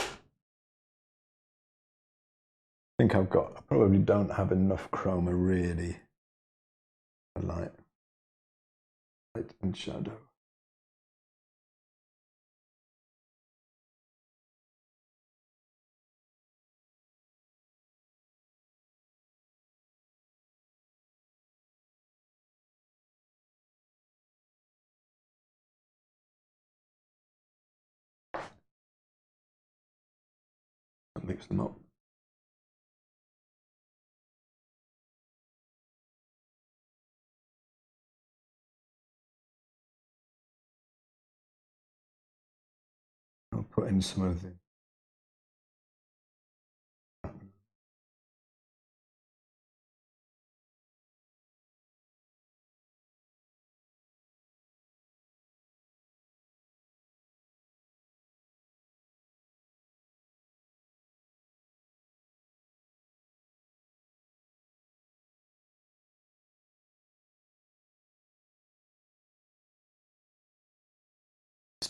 I think I probably don't have enough chroma really for light and shadow. Mix them up. I'll put in some of the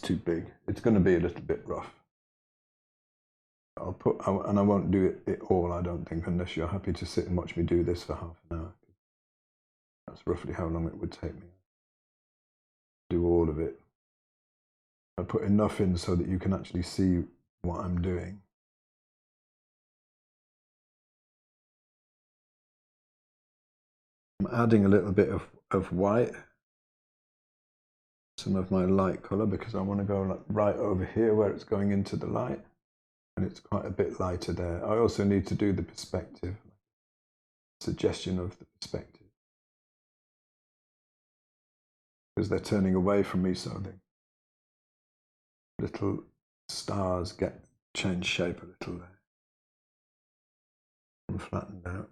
too big. It's going to be a little bit rough. And I won't do it all, I don't think, unless you're happy to sit and watch me do this for half an hour. That's roughly how long it would take me to do all of it. I put enough in so that you can actually see what I'm doing. I'm adding a little bit of white, some of my light colour, because I want to go like right over here where it's going into the light, and it's quite a bit lighter there. I also need to do the perspective, suggestion of the perspective, because they're turning away from me, so the little stars change shape a little there and flattened out.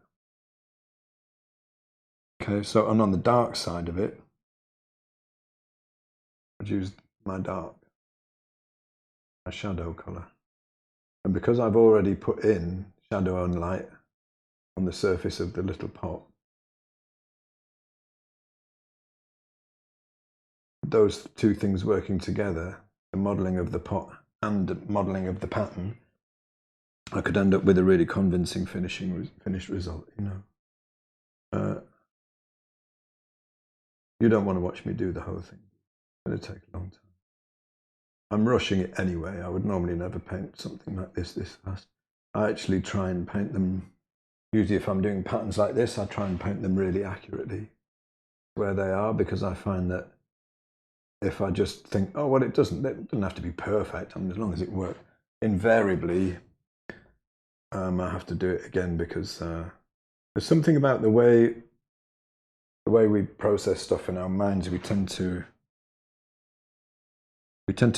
Okay, so and on the dark side of it, I'd use my shadow colour. And because I've already put in shadow and light on the surface of the little pot, those two things working together, the modelling of the pot and modelling of the pattern, I could end up with a really convincing finished result, you know. You don't want to watch me do the whole thing. It's going to take a long time. I'm rushing it anyway. I would normally never paint something like this fast. I actually try and paint them, usually if I'm doing patterns like this, I try and paint them really accurately where they are, because I find that if I just think, oh, well, it doesn't have to be perfect, I mean, as long as it works, invariably I have to do it again, because there's something about the way we process stuff in our minds. We tend to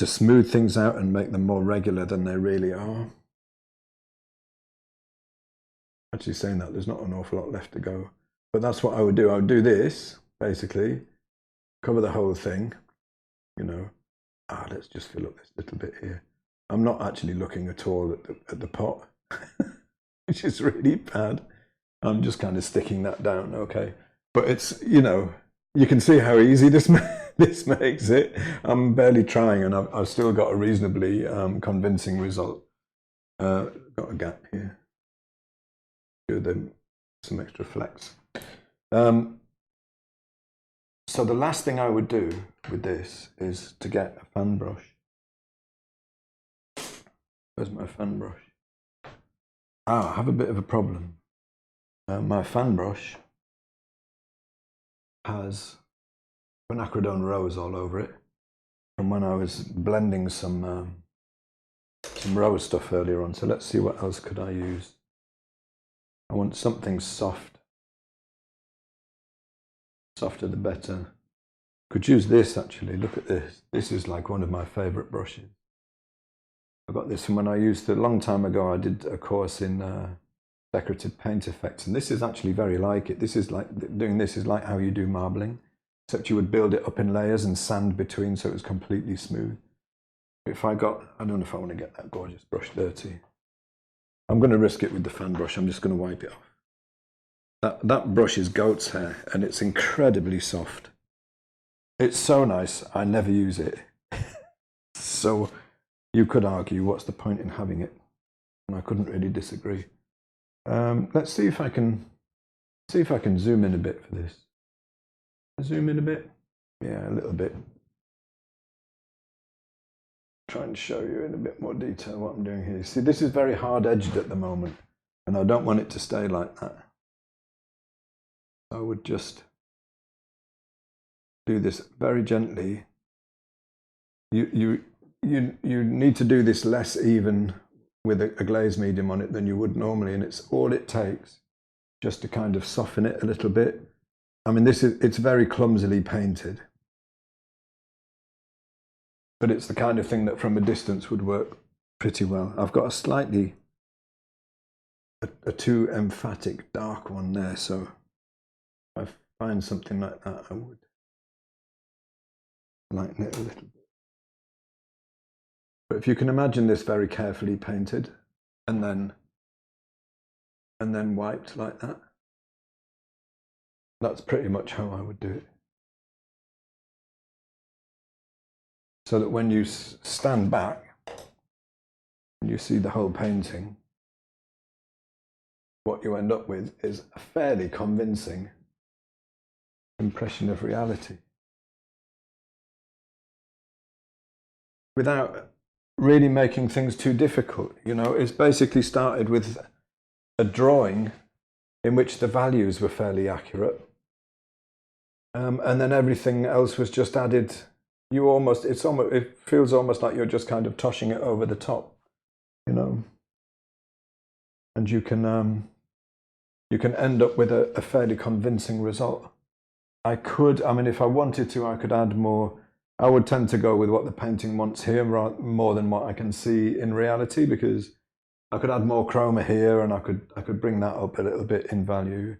smooth things out and make them more regular than they really are. Actually, saying that, there's not an awful lot left to go, but that's what I would do. I would do this, basically, cover the whole thing, you know. Let's just fill up this little bit here. I'm not actually looking at all at the pot, which is really bad. I'm just kind of sticking that down, okay. But it's, you know, you can see how easy this makes it. I'm barely trying, and I've still got a reasonably convincing result. Got a gap here. Good, then some extra flex. So the last thing I would do with this is to get a fan brush. Where's my fan brush? I have a bit of a problem. My fan brush has quinacridone rose all over it from when I was blending some rose stuff earlier on. So let's see, what else could I use? I want something soft. Softer the better. Could use this, actually. Look at this. This is like one of my favorite brushes. I got this from when I used it a long time ago. I did a course in decorative paint effects, and this is actually very like it. This is like, doing this is like how you do marbling, except you would build it up in layers and sand between so it was completely smooth. If I don't know if I want to get that gorgeous brush dirty. I'm going to risk it with the fan brush. I'm just going to wipe it off. That brush is goat's hair, and it's incredibly soft. It's so nice, I never use it. So you could argue, what's the point in having it? And I couldn't really disagree. Let's see if I can zoom in a bit for this. Zoom in a bit? Yeah, a little bit. Try and show you in a bit more detail what I'm doing here. See, this is very hard edged at the moment, and I don't want it to stay like that. I would just do this very gently. You need to do this less even with a glaze medium on it than you would normally, and it's all it takes just to kind of soften it a little bit. I mean, it's very clumsily painted, but it's the kind of thing that from a distance would work pretty well. I've got a too emphatic dark one there, so if I find something like that, I would lighten it a little bit. But if you can imagine this very carefully painted and then wiped like that, that's pretty much how I would do it. So that when you stand back and you see the whole painting, what you end up with is a fairly convincing impression of reality, without really making things too difficult. You know, it's basically started with a drawing in which the values were fairly accurate, And then everything else was just added. It feels almost like you're just kind of tossing it over the top, you know. And you can end up with a fairly convincing result. I mean, if I wanted to, I could add more. I would tend to go with what the painting wants here more than what I can see in reality, because I could add more chroma here, and I could bring that up a little bit in value.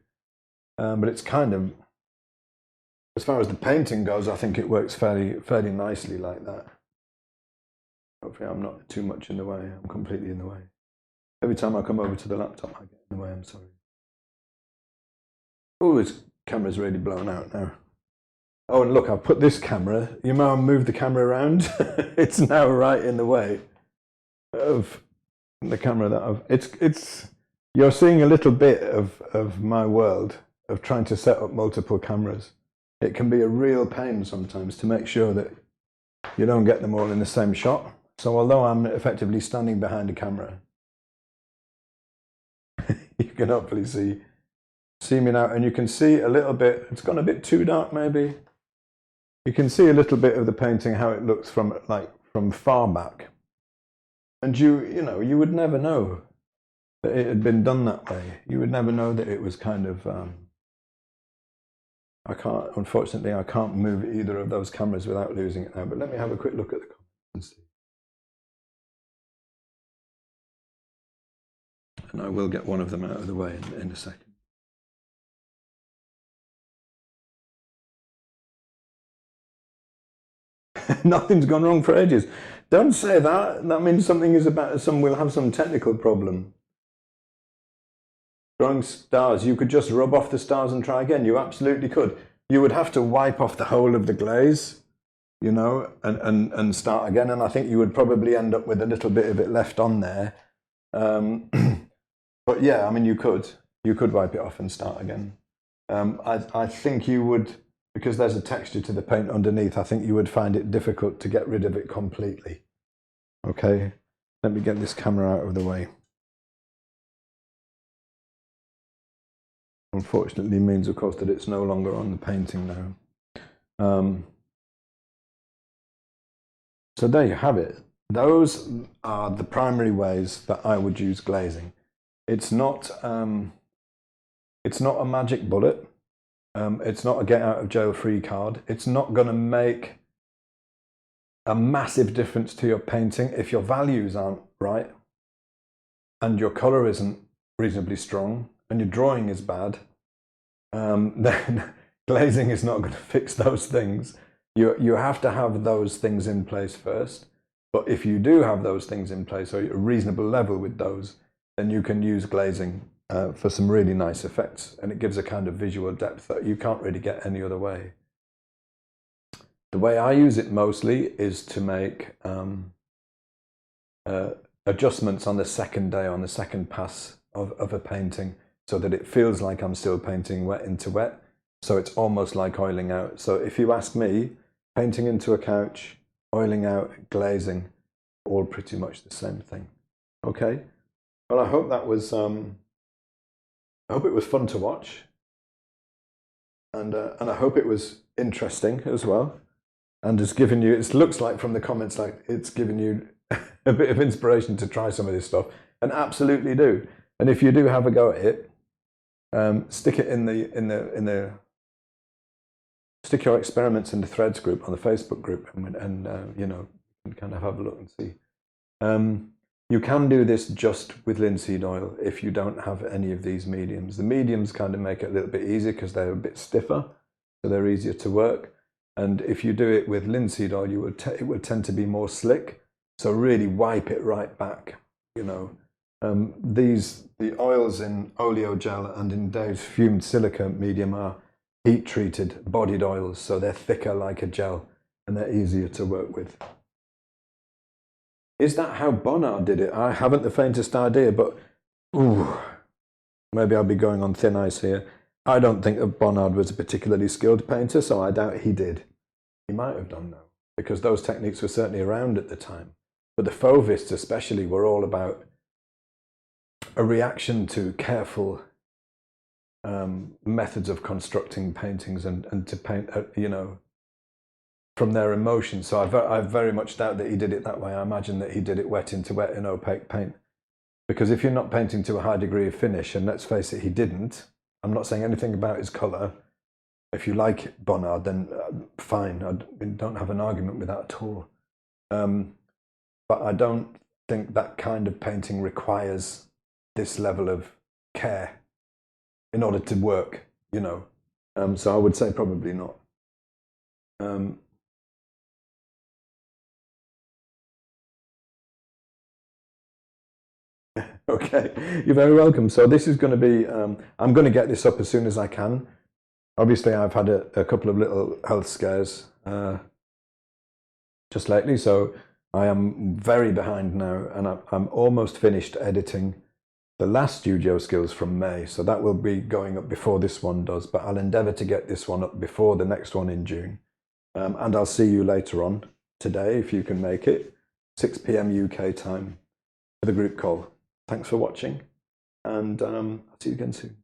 But it's kind of, as far as the painting goes, I think it works fairly nicely like that. Hopefully I'm not too much in the way. I'm completely in the way. Every time I come over to the laptop, I get in the way. I'm sorry. Oh, this camera's really blown out now. Oh, and look, I've put this camera. You know, I moved the camera around. It's now right in the way of the camera that I've. You're seeing a little bit of my world of trying to set up multiple cameras. It can be a real pain sometimes to make sure that you don't get them all in the same shot. So although I'm effectively standing behind a camera, you can hopefully see me now, and you can see a little bit. It's gone a bit too dark, maybe. You can see a little bit of the painting, how it looks from far back, and you would never know that it had been done that way. You would never know that it was kind of. Unfortunately, I can't move either of those cameras without losing it now. But let me have a quick look at the comments and see. And I will get one of them out of the way in a second. Nothing's gone wrong for ages. Don't say that. That means something is about. We'll have some technical problem. Drawing stars. You could just rub off the stars and try again. You absolutely could. You would have to wipe off the whole of the glaze, you know, and start again. And I think you would probably end up with a little bit of it left on there. But yeah, I mean, you could wipe it off and start again. I think you would, because there's a texture to the paint underneath, I think you would find it difficult to get rid of it completely. Okay, let me get this camera out of the way. Unfortunately means, of course, that it's no longer on the painting now. So there you have it. Those are the primary ways that I would use glazing. It's not a magic bullet. It's not a get out of jail free card. It's not going to make a massive difference to your painting if your values aren't right and your color isn't reasonably strong and your drawing is bad. Then glazing is not going to fix those things. You have to have those things in place first. But if you do have those things in place, or you're at a reasonable level with those, then you can use glazing for some really nice effects, and it gives a kind of visual depth that you can't really get any other way. The way I use it mostly is to make adjustments on the second day, on the second pass of a painting, so that it feels like I'm still painting wet into wet. So it's almost like oiling out. So if you ask me, painting into a couch, oiling out, glazing, all pretty much the same thing. Okay. Well, I hope that was. I hope it was fun to watch, and I hope it was interesting as well, and has given you. It looks like from the comments like it's given you a bit of inspiration to try some of this stuff, and absolutely do. And if you do have a go at it, stick it stick your experiments in the threads group on the Facebook group, and you know, you can kind of have a look and see. You can do this just with linseed oil if you don't have any of these mediums. The mediums kind of make it a little bit easier because they're a bit stiffer, so they're easier to work. And if you do it with linseed oil, it would tend to be more slick. So really wipe it right back. You know, the oils in Oleo Gel and in Dave's fumed silica medium are heat treated bodied oils, so they're thicker like a gel and they're easier to work with. Is that how Bonnard did it? I haven't the faintest idea, but ooh, maybe I'll be going on thin ice here. I don't think that Bonnard was a particularly skilled painter, so I doubt he did. He might have done though, because those techniques were certainly around at the time. But the Fauvists especially were all about a reaction to careful methods of constructing paintings and to paint, you know, from their emotions. So I very much doubt that he did it that way. I imagine that he did it wet into wet in opaque paint. Because if you're not painting to a high degree of finish, and let's face it, he didn't. I'm not saying anything about his colour. If you like Bonnard, then fine. I don't have an argument with that at all. But I don't think that kind of painting requires this level of care in order to work, you know. So I would say probably not. Okay, you're very welcome. So this is going to be, I'm going to get this up as soon as I can. Obviously, I've had a couple of little health scares just lately, so I am very behind now, and I'm almost finished editing the last studio skills from May, so that will be going up before this one does, but I'll endeavour to get this one up before the next one in June. And I'll see you later on today, if you can make it, 6 p.m. UK time for the group call. Thanks for watching, and I'll see you again soon.